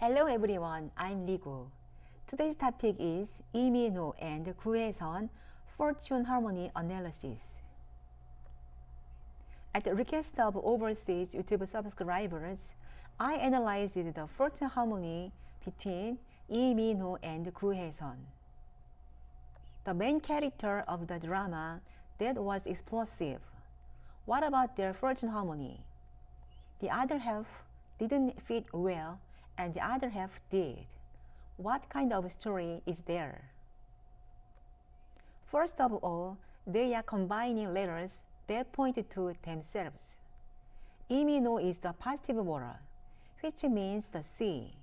Hello everyone, I'm Ligo. Today's topic is Lee Min-ho and Koo Hye fortune harmony analysis. At the request of overseas YouTube subscribers, I analyzed the fortune harmony between Lee Min-ho and Koo Hye. The main character of the drama that was explosive. What about their fortune harmony? The other half didn't fit well and the other half did. What kind of story is there? First of all, they are combining letters that point to themselves. Lee Min-ho is the positive water, which means the sea,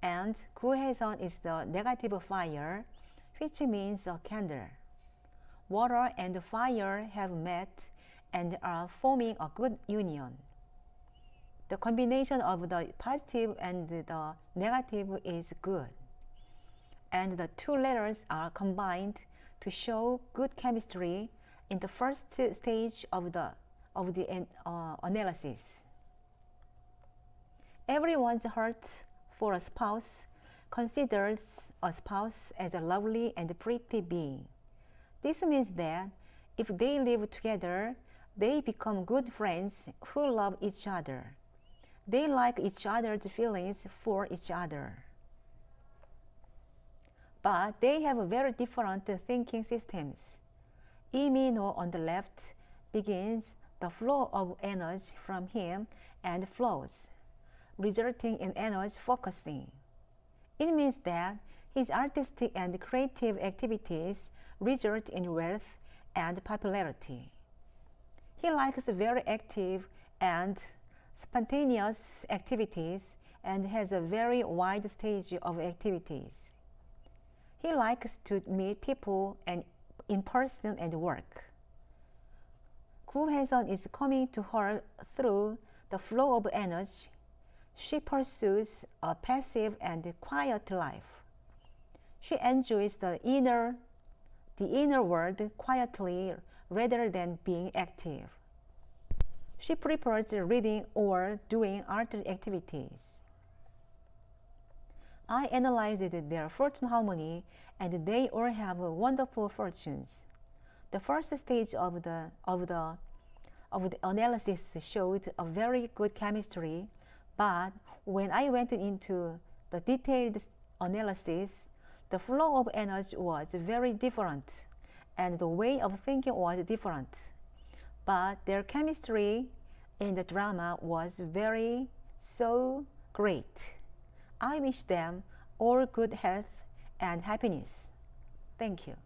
and Koo Hye is the negative fire, which means a candle. Water and fire have met and are forming a good union. The combination of the positive and the negative is good. And the two letters are combined to show good chemistry in the first stage of the analysis. Everyone's heart for a spouse considers a spouse as a lovely and pretty being. This means that if they live together, they become good friends who love each other. They like each other's feelings for each other. But they have very different thinking systems. Lee Min-ho on the left begins the flow of energy from him and flows, resulting in energy focusing. It means that his artistic and creative activities result in wealth and popularity. He likes very active and spontaneous activities and has a very wide stage of activities. He likes to meet people and in person and work. Koo Hye is coming to her through the flow of energy. She pursues a passive and quiet life. She enjoys the inner world quietly rather than being active. She prefers reading or doing art activities. I analyzed their fortune harmony and they all have wonderful fortunes. The first stage of the analysis showed a very good chemistry, but when I went into the detailed analysis, the flow of energy was very different and the way of thinking was different. But their chemistry in the drama was so great. I wish them all good health and happiness. Thank you.